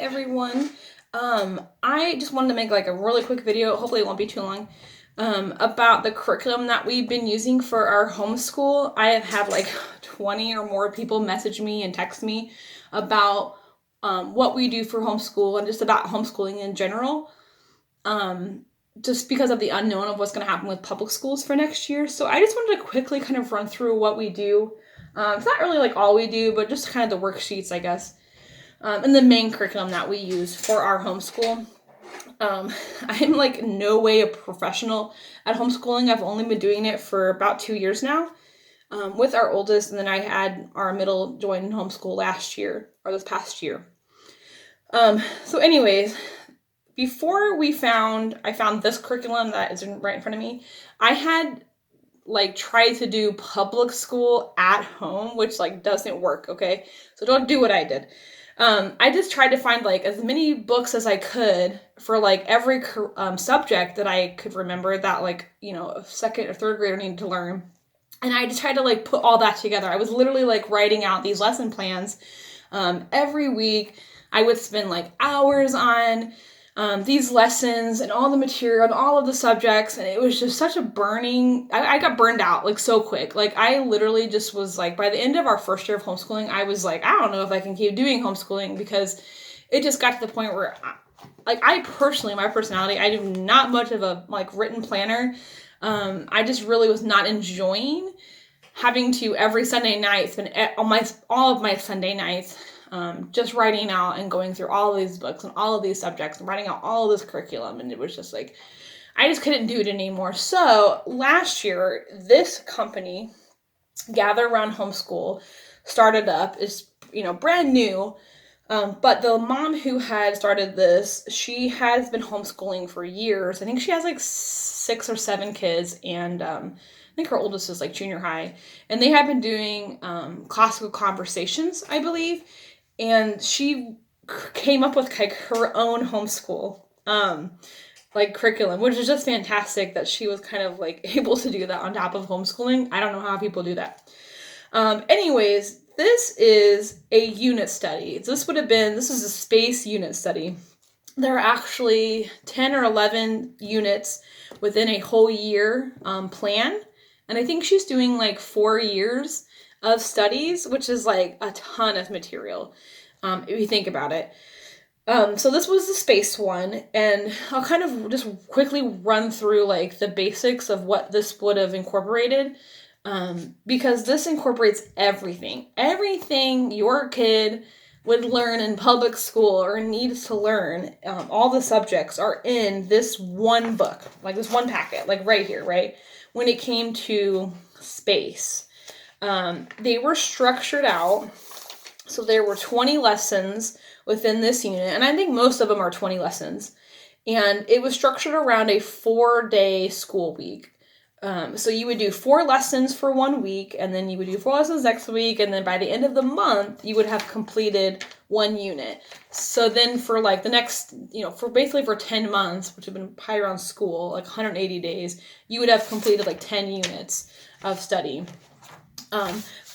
everyone. I just wanted to make like a really quick video, hopefully it won't be too long, about the curriculum that we've been using for our homeschool. I have had like 20 or more people message me and text me about what we do for homeschool and just about homeschooling in general. Just because of the unknown of what's going to happen with public schools for next year. So I just wanted to quickly kind of run through what we do. It's not really like all we do, but just kind of the worksheets, I guess. And the main curriculum that we use for our homeschool. I'm like no way a professional at homeschooling. I've only been doing it for about 2 years now with our oldest, and then I had our middle join homeschool last year, or this past year. So anyways, before I found this curriculum that is right in front of me, I had like tried to do public school at home, which like doesn't work, okay? So don't do what I did. I just tried to find like as many books as I could for like every subject that I could remember that like, a second or third grader needed to learn. And I just tried to like put all that together. I was literally like writing out these lesson plans every week. I would spend like hours on these lessons and all the material and all of the subjects, and it was just such a I got burned out like so quick. Like I literally just was like, by the end of our first year of homeschooling, I was like, I don't know if I can keep doing homeschooling, because it just got to the point where I personally, my personality, I do not much of a like written planner. I just really was not enjoying having to every Sunday night spend all of my Sunday nights just writing out and going through all of these books and all of these subjects and writing out all of this curriculum. And it was just like, I just couldn't do it anymore. So last year, this company, Gather Around Homeschool, started up. Is brand new. But the mom who had started this, she has been homeschooling for years. I think she has like 6 or 7 kids, and I think her oldest is like junior high. And they have been doing classical conversations, I believe. And she came up with like her own homeschool like curriculum, which is just fantastic that she was kind of like able to do that on top of homeschooling. I don't know how people do that. Anyways, this is a unit study. This is a space unit study. There are actually 10 or 11 units within a whole year plan. And I think she's doing like 4 years of studies, which is like a ton of material, if you think about it. So this was the space one, and I'll kind of just quickly run through like the basics of what this would have incorporated, because this incorporates everything your kid would learn in public school or needs to learn. All the subjects are in this one book, like this one packet, like right here, right? When it came to space. They were structured out, so there were 20 lessons within this unit, and I think most of them are 20 lessons, and it was structured around a 4-day school week. So you would do 4 lessons for 1 week, and then you would do 4 lessons next week, and then by the end of the month, you would have completed 1 unit. So then for like the next, for 10 months, which have been pi around school, like 180 days, you would have completed like 10 units of study.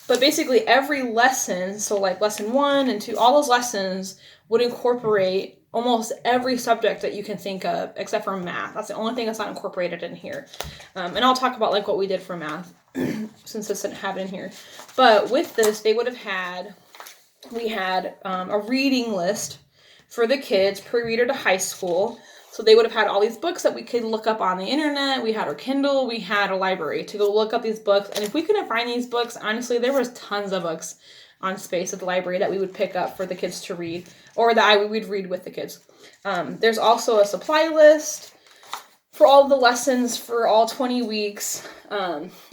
But basically every lesson, so like lesson 1 and 2, all those lessons would incorporate almost every subject that you can think of, except for math. That's the only thing that's not incorporated in here. And I'll talk about like what we did for math, since this didn't have it in here. But with this, we had a reading list for the kids, pre-reader to high school. So they would have had all these books that we could look up on the internet. We had our Kindle, we had a library to go look up these books. And if we couldn't find these books, honestly, there was tons of books on space at the library that we would pick up for the kids to read, or that we'd read with the kids. There's also a supply list for all the lessons for all 20 weeks.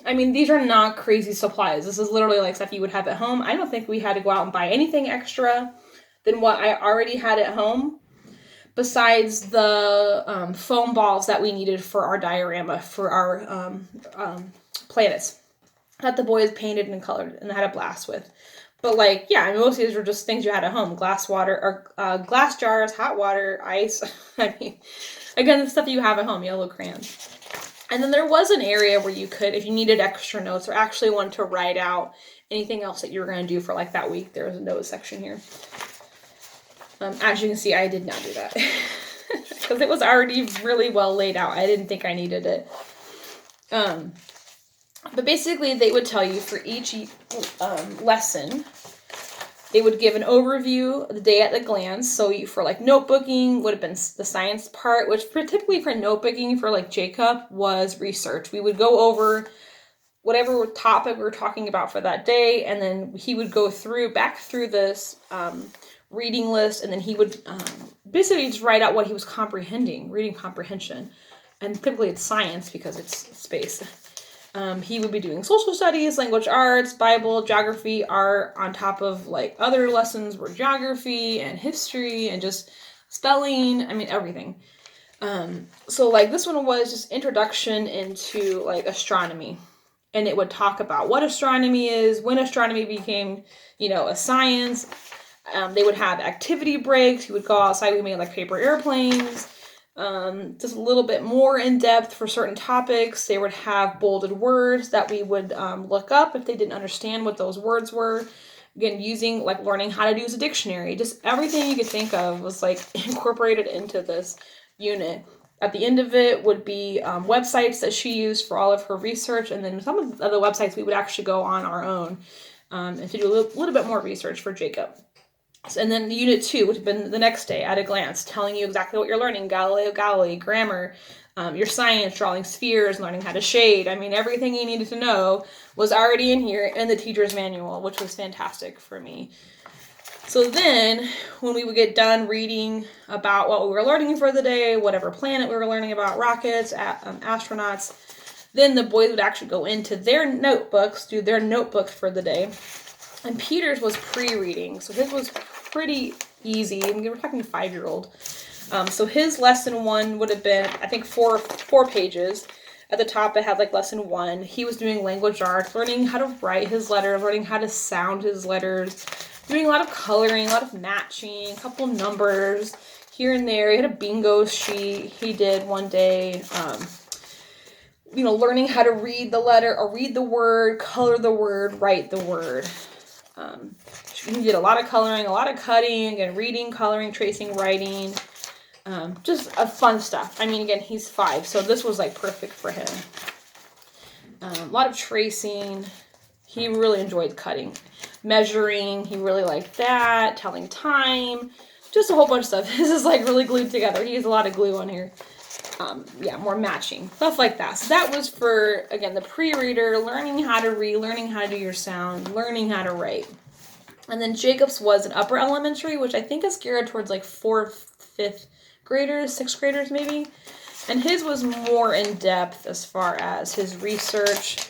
These are not crazy supplies. This is literally like stuff you would have at home. I don't think we had to go out and buy anything extra than what I already had at home, besides the foam balls that we needed for our diorama, for our planets that the boys painted and colored and had a blast with. But most of these were just things you had at home: glass jars, hot water, ice. Again, the stuff you have at home, yellow crayons. And then there was an area where you could, if you needed extra notes or actually wanted to write out anything else that you were going to do for like that week, there was a notes section here. As you can see, I did not do that because it was already really well laid out. I didn't think I needed it. But basically, they would tell you for each lesson, they would give an overview of the day at a glance. So for like notebooking would have been the science part, which typically for notebooking for like Jacob was research. We would go over whatever topic we were talking about for that day, and then he would go back through this reading list, and then he would basically just write out what he was comprehending, reading comprehension. And typically it's science because it's space. He would be doing social studies, language arts, Bible, geography, art, on top of like other lessons were geography and history and just spelling. I mean, everything. So like this one was just introduction into like astronomy. And it would talk about what astronomy is, when astronomy became, a science. They would have activity breaks. You would go outside. We made like paper airplanes. Just a little bit more in depth for certain topics. They would have bolded words that we would look up if they didn't understand what those words were. Again, learning how to use a dictionary. Just everything you could think of was like incorporated into this unit. At the end of it would be websites that she used for all of her research, and then some of the other websites we would actually go on our own and to do a little bit more research for Jacob. And then Unit 2 would have been the next day, at a glance, telling you exactly what you're learning, Galileo Galilei, grammar, your science, drawing spheres, learning how to shade. I mean, everything you needed to know was already in here in the teacher's manual, which was fantastic for me. So then, when we would get done reading about what we were learning for the day, whatever planet we were learning about, rockets, astronauts, then the boys would actually go into their notebooks, do their notebook for the day. And Peter's was pre-reading, so his was pretty easy. I mean, we're talking 5-year-old. So his lesson 1 would have been, I think, four pages. At the top, it had like lesson 1. He was doing language arts, learning how to write his letters, learning how to sound his letters, doing a lot of coloring, a lot of matching, a couple numbers here and there. He had a bingo sheet he did one day. Learning how to read the letter or read the word, color the word, write the word. He did a lot of coloring, a lot of cutting, again, reading, coloring, tracing, writing. Just a fun stuff. I mean, again, he's 5, so this was like perfect for him. A lot of tracing. He really enjoyed cutting. Measuring, he really liked that. Telling time. Just a whole bunch of stuff. This is like really glued together. He has a lot of glue on here. More matching. Stuff like that. So that was for, again, the pre-reader, learning how to read, learning how to do your sound, learning how to write. And then Jacob's was an upper elementary, which I think is geared towards like 4th, 5th graders, 6th graders maybe. And his was more in depth as far as his research,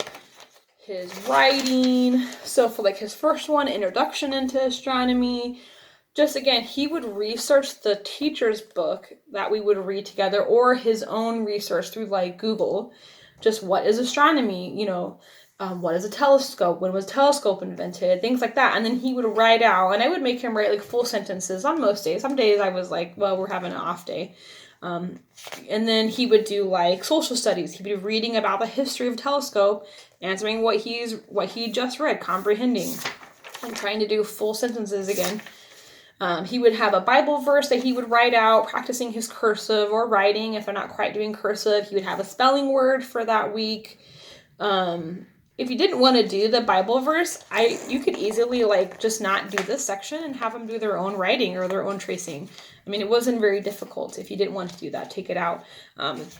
his writing. So for like his first one, introduction into astronomy, just again, he would research the teacher's book that we would read together or his own research through like Google. Just what is astronomy? What is a telescope? When was a telescope invented? Things like that. And then he would write out, and I would make him write like full sentences on most days. Some days I was like, well, we're having an off day. And then he would do like social studies. He'd be reading about the history of a telescope, answering what he just read, comprehending, and trying to do full sentences again. He would have a Bible verse that he would write out, practicing his cursive or writing. If they're not quite doing cursive, he would have a spelling word for that week. If you didn't want to do the Bible verse, you could easily like just not do this section and have them do their own writing or their own tracing. I mean, it wasn't very difficult. If you didn't want to do that, take it out.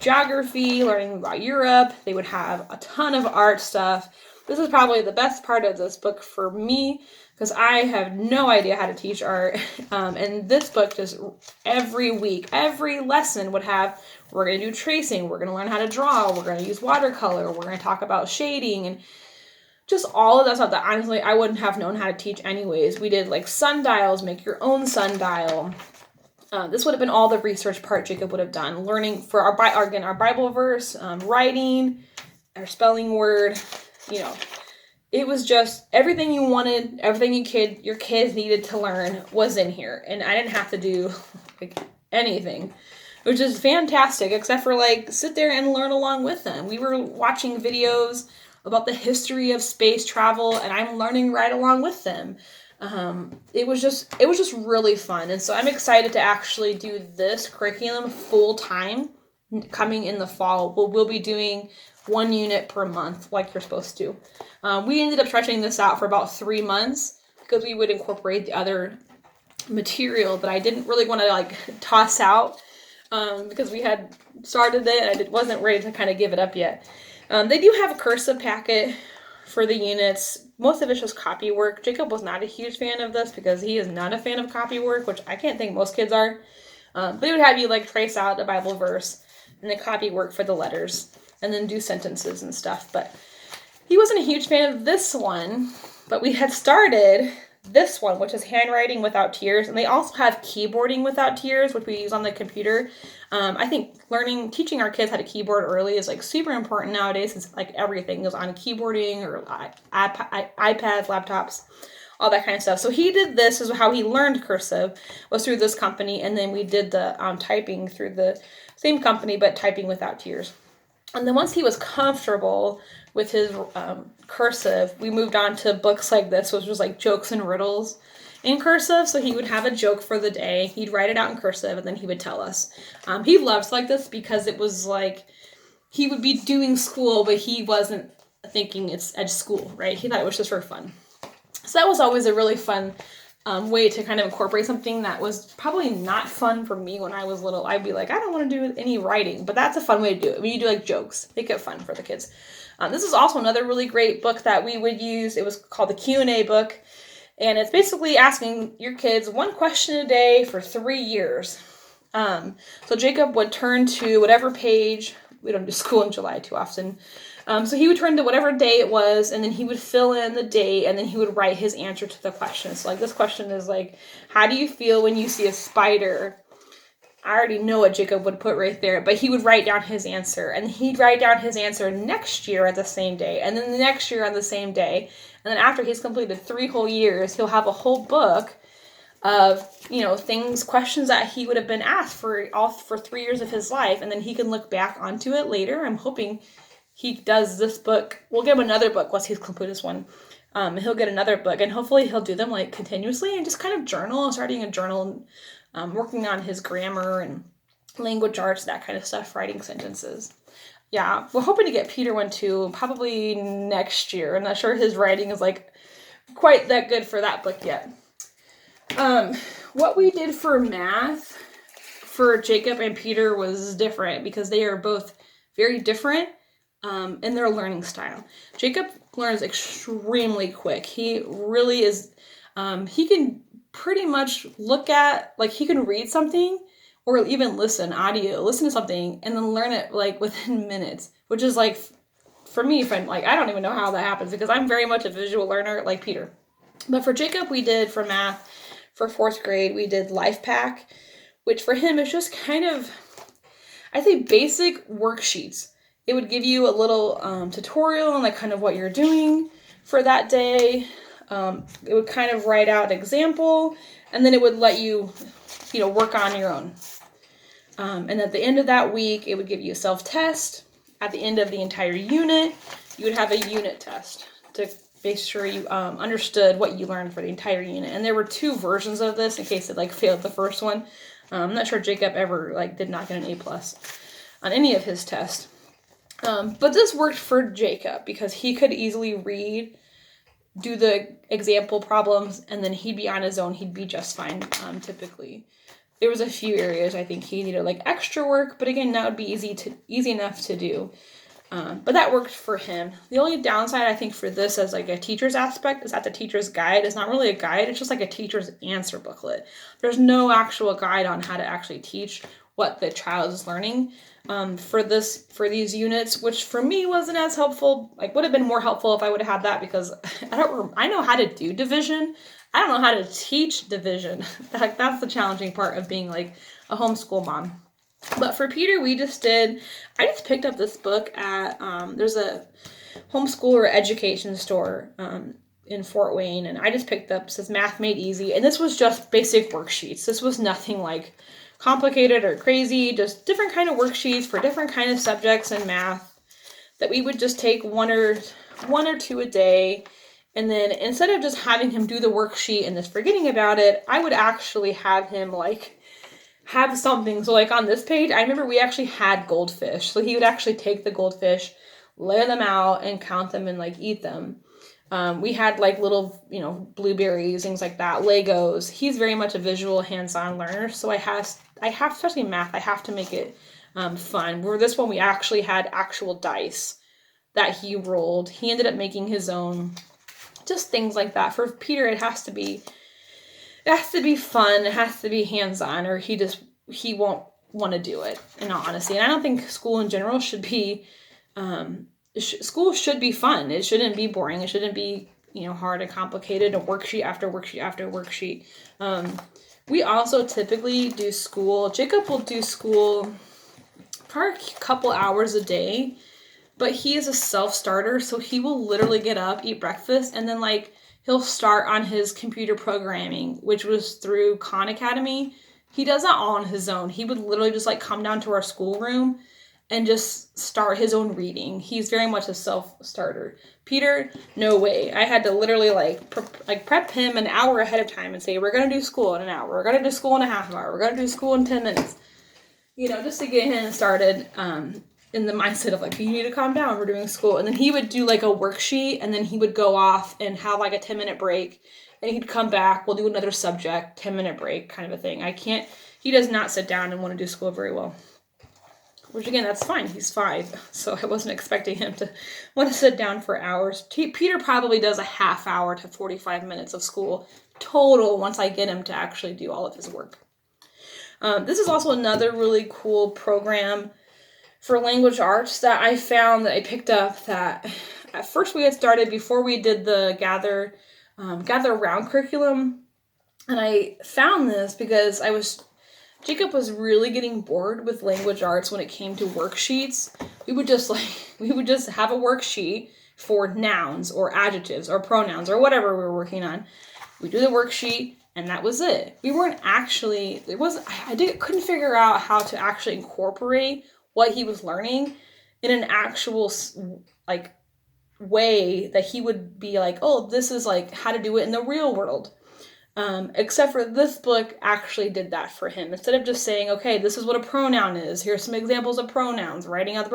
Geography, learning about Europe. They would have a ton of art stuff. This is probably the best part of this book for me because I have no idea how to teach art. And this book just every week, every lesson would have, we're going to do tracing, we're going to learn how to draw, we're going to use watercolor, we're going to talk about shading, and just all of that stuff that honestly I wouldn't have known how to teach anyways. We did like sundials, make your own sundial. This would have been all the research part Jacob would have done. Learning for our Bible verse, writing, our spelling word, It was just everything you wanted, everything your kids needed to learn was in here. And I didn't have to do like anything, which is fantastic, except for like sit there and learn along with them. We were watching videos about the history of space travel, and I'm learning right along with them. It was just really fun. And so I'm excited to actually do this curriculum full time coming in the fall. We'll be doing 1 unit per month like you're supposed to. We ended up stretching this out for about 3 months because we would incorporate the other material that I didn't really want to like toss out because we had started it and I wasn't ready to kind of give it up yet. They do have a cursive packet for the units. Most of it's just copy work. Jacob was not a huge fan of this because he is not a fan of copy work, which I can't think most kids are. But it would have you like trace out a Bible verse and then copy work for the letters and then do sentences and stuff. But he wasn't a huge fan of this one, but we had started this one, which is handwriting without tears. And they also have keyboarding without tears, which we use on the computer. I think teaching our kids how to keyboard early is like super important nowadays. It's like everything goes on keyboarding or iPads, laptops, all that kind of stuff. So he did this is how he learned cursive was through this company. And then we did the typing through the same company, but typing without tears. And then once he was comfortable with his cursive, we moved on to books like this, which was like jokes and riddles in cursive. So he would have a joke for the day. He'd write it out in cursive and then he would tell us. He loved like this because it was like he would be doing school, but he wasn't thinking it's at school, right? He thought it was just for fun. So that was always a really fun way to kind of incorporate something that was probably not fun for me when I was little. I'd be like, I don't want to do any writing, but that's a fun way to do it. When you do like jokes, make it fun for the kids. This is also another really great book that we would use. It was called the Q&A book. And it's basically asking your kids one question a day for 3 years. So Jacob would turn to whatever page. We don't do school in July too often. So he would turn to whatever day it was, and then he would fill in the date, and then he would write his answer to the question. So like this question is like, how do you feel when you see a spider? I already know what Jacob would put right there, but he would write down his answer, and he'd write down his answer next year at the same day, and then the next year on the same day. And then after he's completed 3 whole years, he'll have a whole book of, questions that he would have been asked for 3 years of his life, and then he can look back onto it later. I'm hoping he does this book. We'll give him another book once he's completed this one. He'll get another book, and hopefully he'll do them like continuously and just kind of journal, starting a journal, working on his grammar and language arts, that kind of stuff, writing sentences. Yeah, we're hoping to get Peter one too, probably next year. I'm not sure his writing is like quite that good for that book yet. What we did for math for Jacob and Peter was different because they are both very different in their learning style. Jacob learns extremely quick. He really is, he can pretty much look at, like he can read something or even listen to something and then learn it like within minutes, which is like, for me, like, I don't even know how that happens because I'm very much a visual learner like Peter. But for Jacob, we did for math, for 4th grade, we did Life Pack, which for him is just kind of, I think, basic worksheets. It would give you a little tutorial on like kind of what you're doing for that day. It would kind of write out an example, and then it would let you, work on your own. And at the end of that week, it would give you a self-test. At the end of the entire unit, you would have a unit test to make sure you understood what you learned for the entire unit. And there were 2 versions of this in case it like failed the first one. I'm not sure Jacob ever like did not get an A+ on any of his tests. But this worked for Jacob because he could easily read, do the example problems, and then he'd be on his own. He'd be just fine, typically. There was a few areas I think he needed like extra work, but again, that would be easy enough to do. But that worked for him. The only downside I think for this as like a teacher's aspect is that the teacher's guide is not really a guide. It's just like a teacher's answer booklet. There's no actual guide on how to actually teach what the child is learning. For these units, which for me wasn't as helpful. Like would have been more helpful if I would have had that because I know how to do division. I don't know how to teach division. That's the challenging part of being like a homeschool mom. But for Peter, I just picked up this book at, there's a homeschool or education store in Fort Wayne, and I just picked up, it says Math Made Easy, and this was just basic worksheets. This was nothing like complicated or crazy, just different kind of worksheets for different kind of subjects in math that we would just take one or 2 a day And then instead of just having him do the worksheet and just forgetting about it, I would actually have him like have something. So like on this page, I remember we actually had goldfish. So he would actually take the goldfish, lay them out, and count them and like eat them. We had like little, blueberries, things like that, Legos. He's very much a visual, hands-on learner. So I have, especially math, I have to make it fun. Where this one, we actually had actual dice that he rolled. He ended up making his own, just things like that. For Peter, it has to be fun. It has to be hands-on, or he won't want to do it, in all honesty. And I don't think school in general should be, school should be fun. It shouldn't be boring. It shouldn't be, hard and complicated, a worksheet after worksheet after worksheet. We also typically do school. Jacob will do school for a couple hours a day, but he is a self-starter, so he will literally get up, eat breakfast, and then like he'll start on his computer programming, which was through Khan Academy. He does that all on his own. He would literally just like come down to our schoolroom and just start his own reading. He's very much a self-starter. Peter, no way. I had to literally prep him an hour ahead of time and say, we're going to do school in an hour. We're going to do school in a half hour. We're going to do school in 10 minutes. Just to get him started in the mindset of like, you need to calm down. We're doing school. And then he would do like a worksheet, and then he would go off and have like a 10-minute break. And he'd come back. We'll do another subject, 10-minute break kind of a thing. He does not sit down and want to do school very well. Which, again, that's fine. He's 5, so I wasn't expecting him to want to sit down for hours. Peter probably does a half hour to 45 minutes of school total once I get him to actually do all of his work. This is also another really cool program for language arts that I found, that I picked up, that at first we had started before we did the Gather Around curriculum. And I found this because Jacob was really getting bored with language arts when it came to worksheets. We would just have a worksheet for nouns or adjectives or pronouns or whatever we were working on. We do the worksheet and that was it. We weren't actually, couldn't figure out how to actually incorporate what he was learning in an actual like way that he would be like, oh, this is like how to do it in the real world. Except for this book actually did that for him. Instead of just saying, okay, this is what a pronoun is. Here's some examples of pronouns, writing out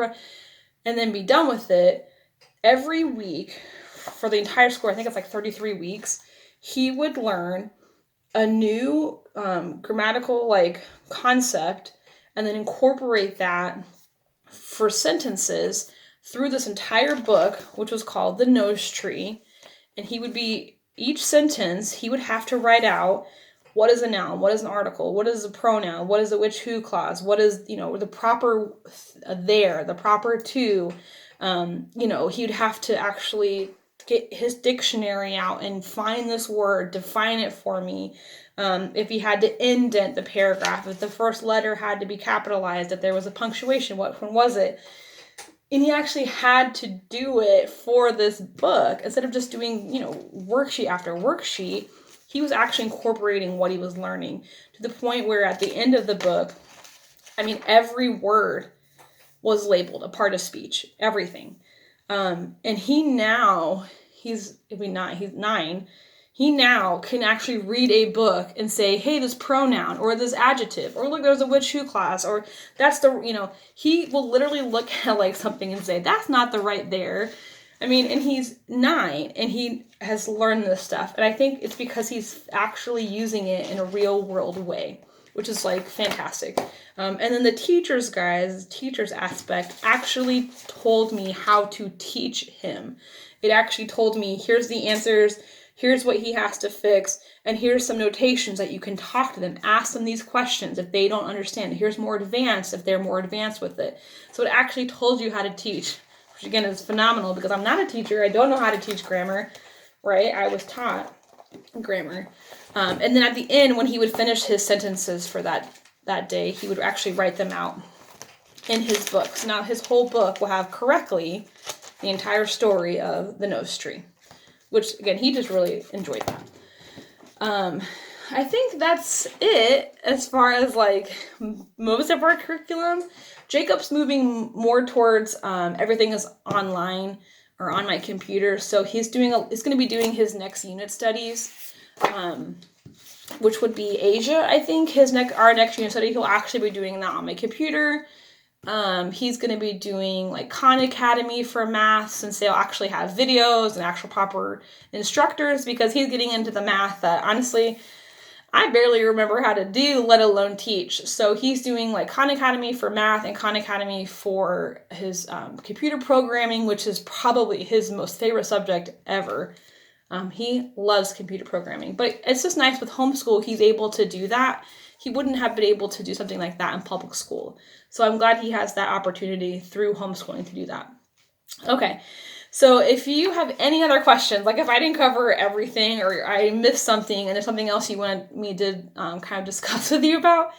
and then be done with it. Every week for the entire school, I think it's like 33 weeks, he would learn a new grammatical like concept and then incorporate that for sentences through this entire book, which was called The Nose Tree. And each sentence, he would have to write out what is a noun, what is an article, what is a pronoun, what is a which who clause, what is, the proper there, the proper to. He'd have to actually get his dictionary out and find this word, define it for me. If he had to indent the paragraph, if the first letter had to be capitalized, if there was a punctuation, what one was it? And he actually had to do it for this book. Instead of just doing, worksheet after worksheet, he was actually incorporating what he was learning to the point where at the end of the book, every word was labeled a part of speech, everything. And he's 9. He now can actually read a book and say, hey, this pronoun or this adjective, or look, there's a which who clause, or that's he will literally look at like something and say, that's not the right there. And he's 9 and he has learned this stuff. And I think it's because he's actually using it in a real world way, which is like fantastic. And then the teacher's aspect actually told me how to teach him. It actually told me, here's the answers, here's what he has to fix, and here's some notations that you can talk to them, ask them these questions if they don't understand. Here's more advanced if they're more advanced with it. So it actually told you how to teach, which again is phenomenal because I'm not a teacher. I don't know how to teach grammar, right? I was taught grammar. And then at the end, when he would finish his sentences for that day, he would actually write them out in his book. So now his whole book will have correctly the entire story of the Nose Tree, which, again, he just really enjoyed that. I think that's it as far as, most of our curriculum. Jacob's moving more towards everything is online, or on my computer. So he's going to be doing his next unit studies, which would be Asia, I think. Our next unit study, he'll actually be doing that on my computer. He's going to be doing like Khan Academy for math, since they'll actually have videos and actual proper instructors, because he's getting into the math that honestly I barely remember how to do, let alone teach. So he's doing like Khan Academy for math and Khan Academy for his computer programming, which is probably his most favorite subject ever. He loves computer programming, but it's just nice with homeschool, he's able to do that. He wouldn't have been able to do something like that in public school. So I'm glad he has that opportunity through homeschooling to do that. Okay, so if you have any other questions, like if I didn't cover everything or I missed something and there's something else you want me to kind of discuss with you about,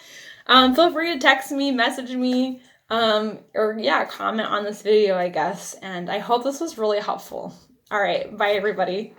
feel free to text me, message me, or yeah, comment on this video, I guess. And I hope this was really helpful. All right, bye everybody.